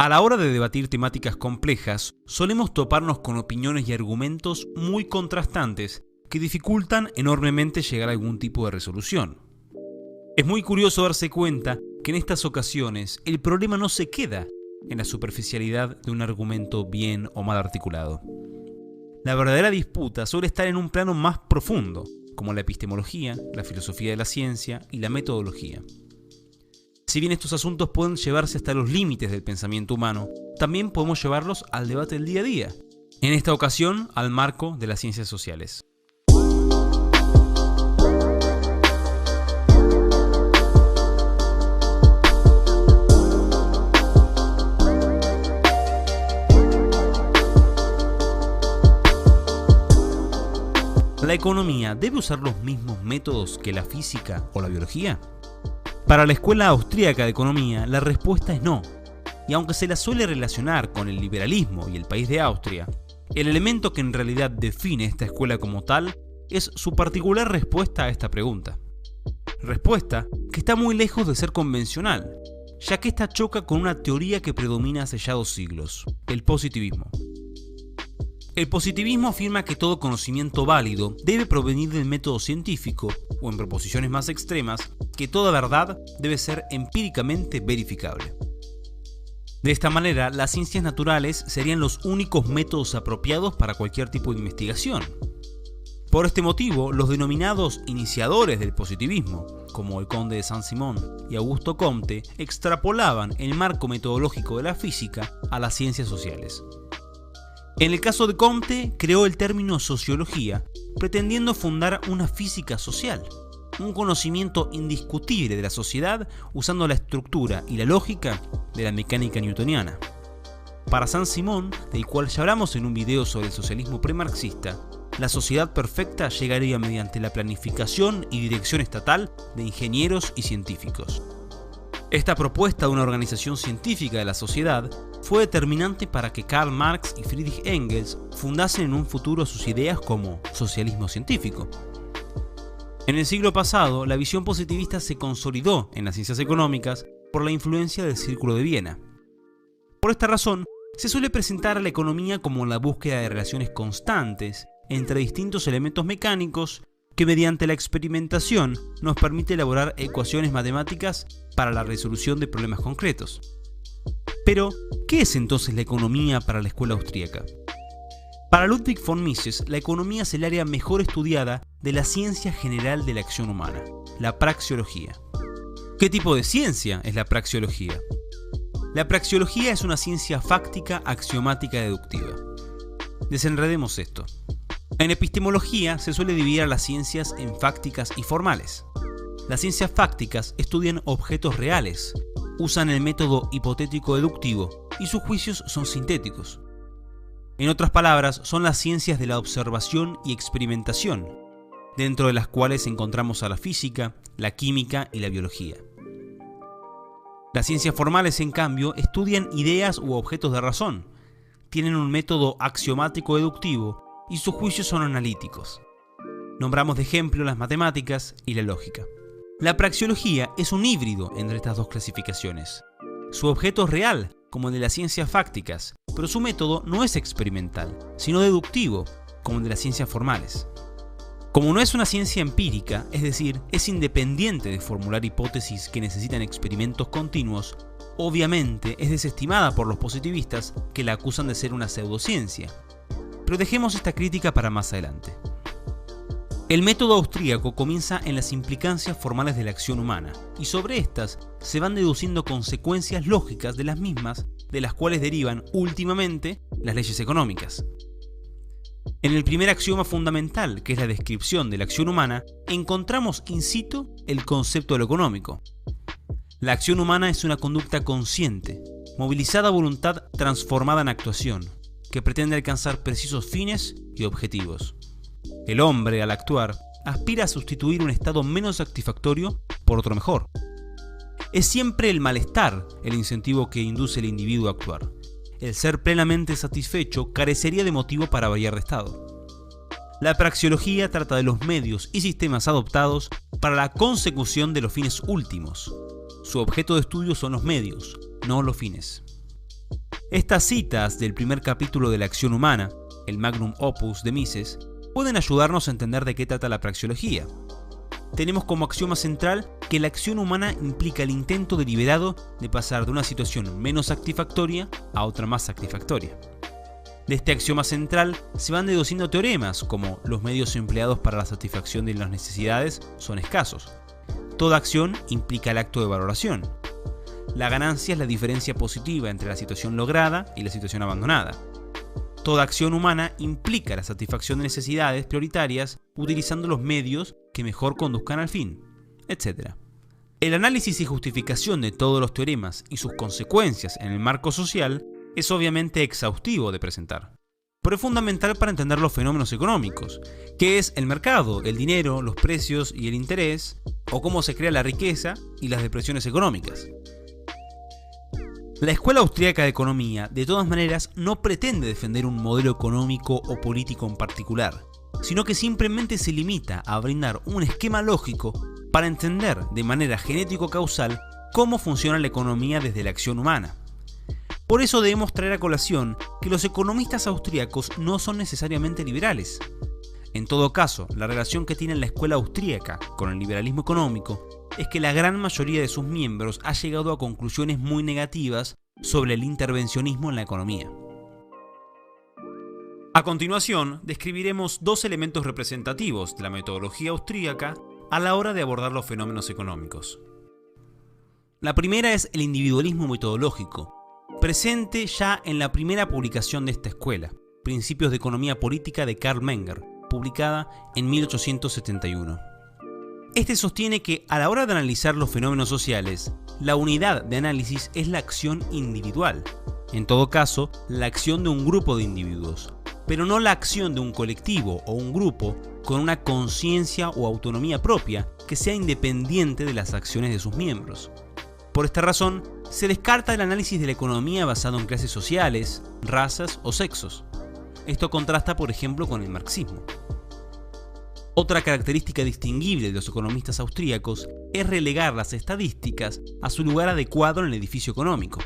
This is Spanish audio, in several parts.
A la hora de debatir temáticas complejas, solemos toparnos con opiniones y argumentos muy contrastantes que dificultan enormemente llegar a algún tipo de resolución. Es muy curioso darse cuenta que en estas ocasiones el problema no se queda en la superficialidad de un argumento bien o mal articulado. La verdadera disputa suele estar en un plano más profundo, como la epistemología, la filosofía de la ciencia y la metodología. Si bien estos asuntos pueden llevarse hasta los límites del pensamiento humano, también podemos llevarlos al debate del día a día, en esta ocasión al marco de las ciencias sociales. ¿La economía debe usar los mismos métodos que la física o la biología? Para la Escuela Austríaca de Economía, la respuesta es no. Y aunque se la suele relacionar con el liberalismo y el país de Austria, el elemento que en realidad define esta escuela como tal es su particular respuesta a esta pregunta. Respuesta que está muy lejos de ser convencional, ya que esta choca con una teoría que predomina hace ya 2 siglos, el positivismo. El positivismo afirma que todo conocimiento válido debe provenir del método científico, o en proposiciones más extremas, que toda verdad debe ser empíricamente verificable. De esta manera, las ciencias naturales serían los únicos métodos apropiados para cualquier tipo de investigación. Por este motivo, los denominados iniciadores del positivismo, como el conde de Saint-Simon y Augusto Comte, extrapolaban el marco metodológico de la física a las ciencias sociales. En el caso de Comte, creó el término sociología, pretendiendo fundar una física social, un conocimiento indiscutible de la sociedad usando la estructura y la lógica de la mecánica newtoniana. Para Saint-Simon, del cual ya hablamos en un video sobre el socialismo premarxista, la sociedad perfecta llegaría mediante la planificación y dirección estatal de ingenieros y científicos. Esta propuesta de una organización científica de la sociedad fue determinante para que Karl Marx y Friedrich Engels fundasen en un futuro sus ideas como socialismo científico. En el siglo pasado, la visión positivista se consolidó en las ciencias económicas por la influencia del Círculo de Viena. Por esta razón, se suele presentar a la economía como la búsqueda de relaciones constantes entre distintos elementos mecánicos que mediante la experimentación nos permite elaborar ecuaciones matemáticas para la resolución de problemas concretos. Pero, ¿qué es entonces la economía para la escuela austríaca? Para Ludwig von Mises, la economía es el área mejor estudiada de la ciencia general de la acción humana, la praxeología. ¿Qué tipo de ciencia es la praxeología? La praxeología es una ciencia fáctica, axiomática y deductiva. Desenredemos esto. En epistemología se suele dividir a las ciencias en fácticas y formales. Las ciencias fácticas estudian objetos reales, usan el método hipotético deductivo y sus juicios son sintéticos. En otras palabras, son las ciencias de la observación y experimentación, dentro de las cuales encontramos a la física, la química y la biología. Las ciencias formales, en cambio, estudian ideas u objetos de razón, tienen un método axiomático deductivo y sus juicios son analíticos. Nombramos de ejemplo las matemáticas y la lógica. La praxeología es un híbrido entre estas dos clasificaciones. Su objeto es real, como el de las ciencias fácticas, pero su método no es experimental, sino deductivo, como el de las ciencias formales. Como no es una ciencia empírica, es decir, es independiente de formular hipótesis que necesitan experimentos continuos, obviamente es desestimada por los positivistas que la acusan de ser una pseudociencia. Pero dejemos esta crítica para más adelante. El método austríaco comienza en las implicancias formales de la acción humana, y sobre estas se van deduciendo consecuencias lógicas de las mismas, de las cuales derivan, últimamente, las leyes económicas. En el primer axioma fundamental, que es la descripción de la acción humana, encontramos in situ el concepto de lo económico. La acción humana es una conducta consciente, movilizada voluntad transformada en actuación, que pretende alcanzar precisos fines y objetivos. El hombre, al actuar, aspira a sustituir un estado menos satisfactorio por otro mejor. Es siempre el malestar el incentivo que induce al individuo a actuar. El ser plenamente satisfecho carecería de motivo para variar de estado. La praxeología trata de los medios y sistemas adoptados para la consecución de los fines últimos. Su objeto de estudio son los medios, no los fines. Estas citas del primer capítulo de La acción humana, el magnum opus de Mises, pueden ayudarnos a entender de qué trata la praxeología. Tenemos como axioma central que la acción humana implica el intento deliberado de pasar de una situación menos satisfactoria a otra más satisfactoria. De este axioma central se van deduciendo teoremas como los medios empleados para la satisfacción de las necesidades son escasos. Toda acción implica el acto de valoración. La ganancia es la diferencia positiva entre la situación lograda y la situación abandonada. Toda acción humana implica la satisfacción de necesidades prioritarias utilizando los medios que mejor conduzcan al fin, etc. El análisis y justificación de todos los teoremas y sus consecuencias en el marco social es obviamente exhaustivo de presentar, pero es fundamental para entender los fenómenos económicos, qué es el mercado, el dinero, los precios y el interés, o cómo se crea la riqueza y las depresiones económicas. La Escuela Austríaca de Economía, de todas maneras, no pretende defender un modelo económico o político en particular, sino que simplemente se limita a brindar un esquema lógico para entender de manera genético-causal cómo funciona la economía desde la acción humana. Por eso debemos traer a colación que los economistas austríacos no son necesariamente liberales. En todo caso, la relación que tiene la escuela austríaca con el liberalismo económico es que la gran mayoría de sus miembros ha llegado a conclusiones muy negativas sobre el intervencionismo en la economía. A continuación, describiremos dos elementos representativos de la metodología austríaca a la hora de abordar los fenómenos económicos. La primera es el individualismo metodológico, presente ya en la primera publicación de esta escuela, Principios de Economía Política de Karl Menger, publicada en 1871. Este sostiene que a la hora de analizar los fenómenos sociales, la unidad de análisis es la acción individual, en todo caso, la acción de un grupo de individuos, pero no la acción de un colectivo o un grupo con una conciencia o autonomía propia que sea independiente de las acciones de sus miembros. Por esta razón, se descarta el análisis de la economía basado en clases sociales, razas o sexos. Esto contrasta, por ejemplo, con el marxismo. Otra característica distinguible de los economistas austríacos es relegar las estadísticas a su lugar adecuado en el edificio económico.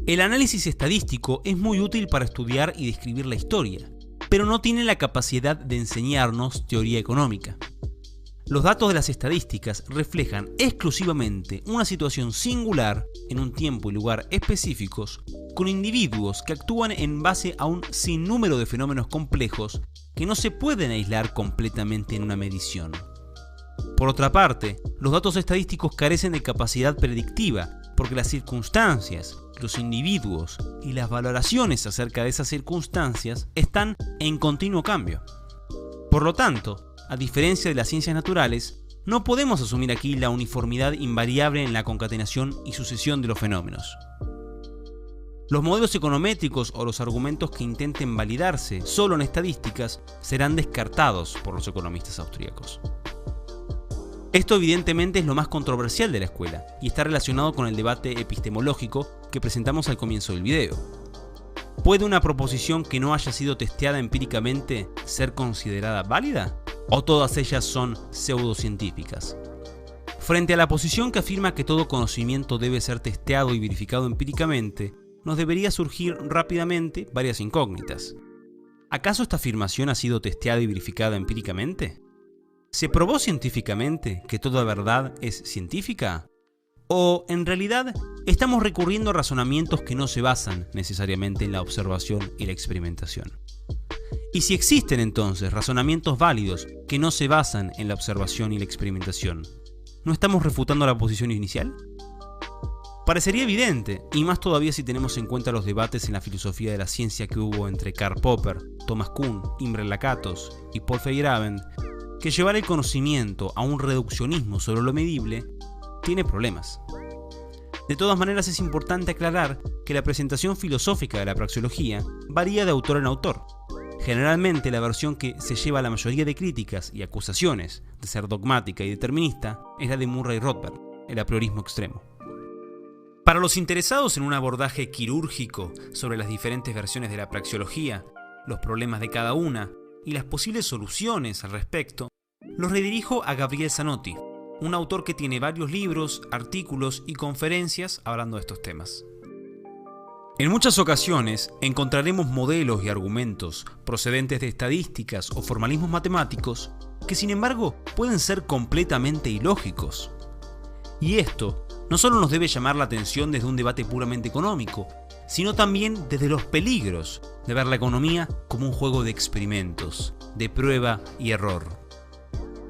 El análisis estadístico es muy útil para estudiar y describir la historia, pero no tiene la capacidad de enseñarnos teoría económica. Los datos de las estadísticas reflejan exclusivamente una situación singular en un tiempo y lugar específicos, con individuos que actúan en base a un sinnúmero de fenómenos complejos que no se pueden aislar completamente en una medición. Por otra parte, los datos estadísticos carecen de capacidad predictiva porque las circunstancias, los individuos y las valoraciones acerca de esas circunstancias están en continuo cambio. Por lo tanto, a diferencia de las ciencias naturales, no podemos asumir aquí la uniformidad invariable en la concatenación y sucesión de los fenómenos. Los modelos econométricos o los argumentos que intenten validarse solo en estadísticas serán descartados por los economistas austríacos. Esto evidentemente es lo más controversial de la escuela y está relacionado con el debate epistemológico que presentamos al comienzo del video. ¿Puede una proposición que no haya sido testeada empíricamente ser considerada válida? ¿O todas ellas son pseudocientíficas? Frente a la posición que afirma que todo conocimiento debe ser testeado y verificado empíricamente, nos debería surgir rápidamente varias incógnitas. ¿Acaso esta afirmación ha sido testeada y verificada empíricamente? ¿Se probó científicamente que toda verdad es científica? ¿O, en realidad, estamos recurriendo a razonamientos que no se basan necesariamente en la observación y la experimentación? Y si existen entonces razonamientos válidos que no se basan en la observación y la experimentación, ¿no estamos refutando la posición inicial? Parecería evidente, y más todavía si tenemos en cuenta los debates en la filosofía de la ciencia que hubo entre Karl Popper, Thomas Kuhn, Imre Lakatos y Paul Feyerabend, que llevar el conocimiento a un reduccionismo sobre lo medible tiene problemas. De todas maneras, es importante aclarar que la presentación filosófica de la praxeología varía de autor en autor. Generalmente, la versión que se lleva a la mayoría de críticas y acusaciones de ser dogmática y determinista es la de Murray Rothbard, el apriorismo extremo. Para los interesados en un abordaje quirúrgico sobre las diferentes versiones de la praxeología, los problemas de cada una y las posibles soluciones al respecto, los redirijo a Gabriel Zanotti, un autor que tiene varios libros, artículos y conferencias hablando de estos temas. En muchas ocasiones encontraremos modelos y argumentos procedentes de estadísticas o formalismos matemáticos que sin embargo pueden ser completamente ilógicos. Y esto no solo nos debe llamar la atención desde un debate puramente económico, sino también desde los peligros de ver la economía como un juego de experimentos, de prueba y error.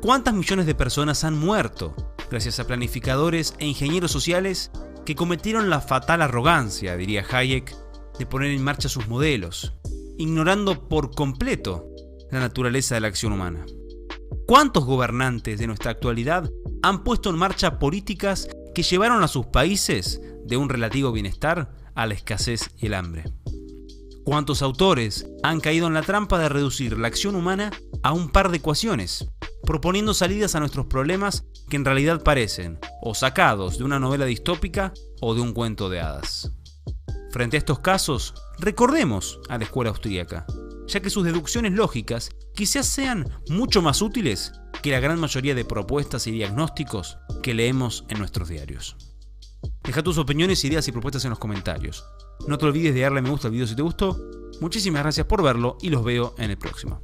¿Cuántas millones de personas han muerto gracias a planificadores e ingenieros sociales que cometieron la fatal arrogancia, diría Hayek, de poner en marcha sus modelos, ignorando por completo la naturaleza de la acción humana? ¿Cuántos gobernantes de nuestra actualidad han puesto en marcha políticas que llevaron a sus países de un relativo bienestar a la escasez y el hambre? ¿Cuántos autores han caído en la trampa de reducir la acción humana a un par de ecuaciones, proponiendo salidas a nuestros problemas que en realidad parecen o sacados de una novela distópica o de un cuento de hadas? Frente a estos casos, recordemos a la escuela austríaca, ya que sus deducciones lógicas quizás sean mucho más útiles que la gran mayoría de propuestas y diagnósticos que leemos en nuestros diarios. Deja tus opiniones, ideas y propuestas en los comentarios. No te olvides de darle me gusta al video si te gustó. Muchísimas gracias por verlo y los veo en el próximo.